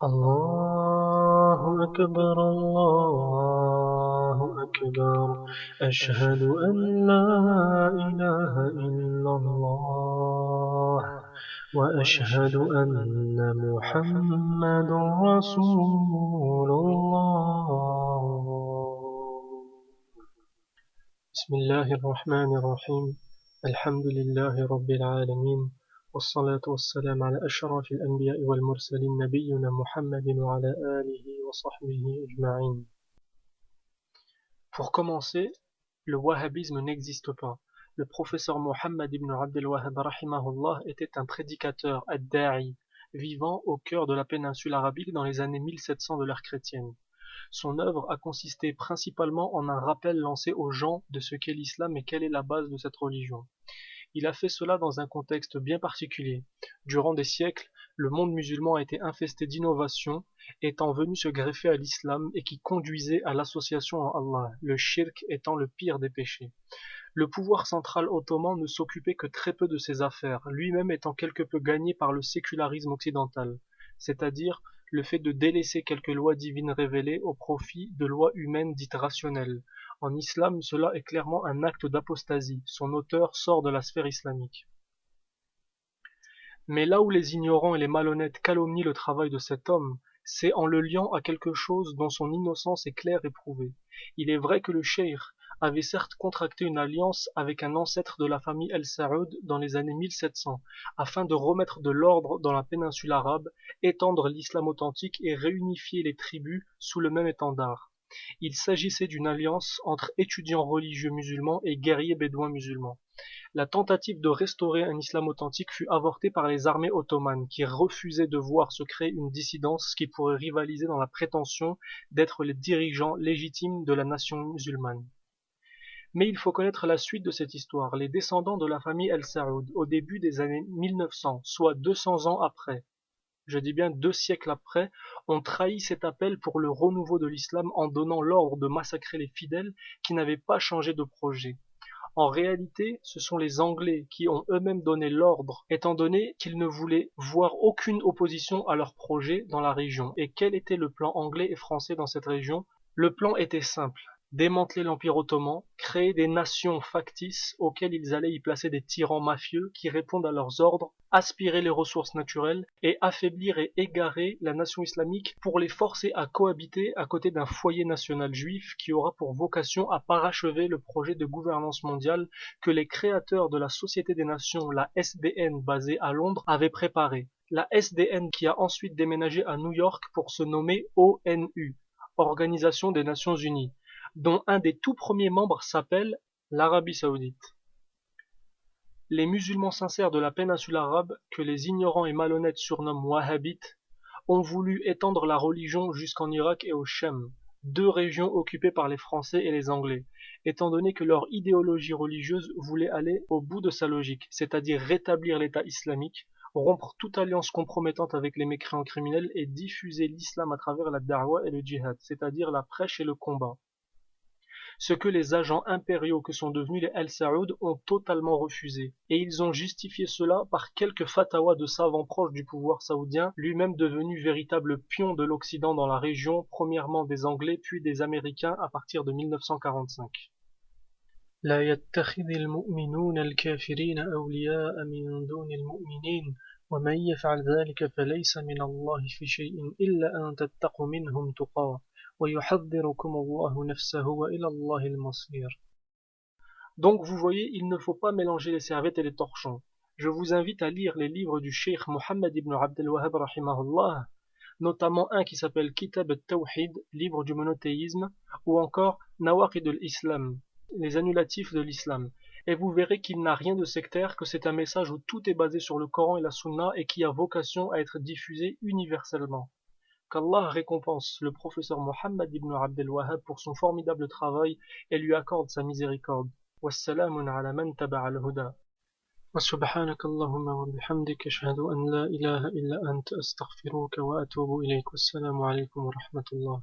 الله أكبر الله أكبر أشهد أن لا إله إلا الله وأشهد أن محمد رسول الله. بسم الله الرحمن الرحيم. الحمد لله رب العالمين والصلاة والسلام على أشرف الأنبياء والمرسلين نبينا محمد وعلى آله وصحبه أجمعين. Pour commencer, le wahhabisme n'existe pas. Le professeur Mohammed ibn Abdel Wahhab rahimahullah était un prédicateur, ad-da'i, vivant au cœur de la péninsule arabique dans les années 1700 de l'ère chrétienne. Son œuvre a consisté principalement en un rappel lancé aux gens de ce qu'est l'islam et quelle est la base de cette religion. Il a fait cela dans un contexte bien particulier. Durant des siècles, le monde musulman a été infesté d'innovations étant venu se greffer à l'islam et qui conduisaient à l'association en Allah, le shirk étant le pire des péchés. Le pouvoir central ottoman ne s'occupait que très peu de ses affaires, lui-même étant quelque peu gagné par le sécularisme occidental, c'est-à-dire le fait de délaisser quelques lois divines révélées au profit de lois humaines dites rationnelles. En islam, cela est clairement un acte d'apostasie, son auteur sort de la sphère islamique. Mais là où les ignorants et les malhonnêtes calomnient le travail de cet homme, c'est en le liant à quelque chose dont son innocence est claire et prouvée. Il est vrai que le cheikh avait certes contracté une alliance avec un ancêtre de la famille El Saoud dans les années 1700, afin de remettre de l'ordre dans la péninsule arabe, étendre l'islam authentique et réunifier les tribus sous le même étendard. Il s'agissait d'une alliance entre étudiants religieux musulmans et guerriers bédouins musulmans. La tentative de restaurer un islam authentique fut avortée par les armées ottomanes, qui refusaient de voir se créer une dissidence qui pourrait rivaliser dans la prétention d'être les dirigeants légitimes de la nation musulmane. Mais il faut connaître la suite de cette histoire. Les descendants de la famille El Saoud, au début des années 1900, soit 200 ans après, je dis bien 2 siècles après, ont trahi cet appel pour le renouveau de l'islam en donnant l'ordre de massacrer les fidèles qui n'avaient pas changé de projet. En réalité, ce sont les Anglais qui ont eux-mêmes donné l'ordre, étant donné qu'ils ne voulaient voir aucune opposition à leur projet dans la région. Et quel était le plan anglais et français dans cette région? Le plan était simple. Démanteler l'Empire ottoman, créer des nations factices auxquelles ils allaient y placer des tyrans mafieux qui répondent à leurs ordres, aspirer les ressources naturelles et affaiblir et égarer la nation islamique pour les forcer à cohabiter à côté d'un foyer national juif qui aura pour vocation à parachever le projet de gouvernance mondiale que les créateurs de la Société des Nations, la SDN basée à Londres, avaient préparé. La SDN qui a ensuite déménagé à New York pour se nommer ONU, Organisation des Nations Unies, dont un des tout premiers membres s'appelle l'Arabie saoudite. Les musulmans sincères de la péninsule arabe, que les ignorants et malhonnêtes surnomment wahhabites, ont voulu étendre la religion jusqu'en Irak et au Chem, 2 régions occupées par les Français et les Anglais, étant donné que leur idéologie religieuse voulait aller au bout de sa logique, c'est-à-dire rétablir l'État islamique, rompre toute alliance compromettante avec les mécréants criminels et diffuser l'islam à travers la da'wa et le djihad, c'est-à-dire la prêche et le combat. Ce que les agents impériaux que sont devenus les El Saoud ont totalement refusé, et ils ont justifié cela par quelques fatawas de savants proches du pouvoir saoudien, lui-même devenu véritable pion de l'Occident dans la région, premièrement des Anglais puis des Américains à partir de 1945. لا يتخذ المؤمنون الكافرين أولياء من دون المؤمنين ومن يفعل ذلك فليس من الله في شيء إلا أن تتقوا منهم تقاه ويحذركم الله نفسه وإلى الله المصير. Donc vous voyez, il ne faut pas mélanger les serviettes et les torchons. Je vous invite à lire les livres du cheikh Mohammed ibn Abdel Wahhab rahimahullah, notamment un qui s'appelle Kitab al-Tawhid, livre du monothéisme, ou encore Nawaqid al-Islam, les annulatifs de l'islam, et vous verrez qu'il n'a rien de sectaire, que c'est un message où tout est basé sur le Coran et la Sunna et qui a vocation à être diffusé universellement. Qu'Allah récompense le professeur Mohammed ibn Abdel Wahhab pour son formidable travail et lui accorde sa miséricorde. Wassalamun ala man taba'a al-huda. Wa subhanaka Allahumma wa bihamdika ashhadu an la ilaha illa anta astaghfiruka wa atubu ilayk. Wassalamu alaykum wa rahmatullah.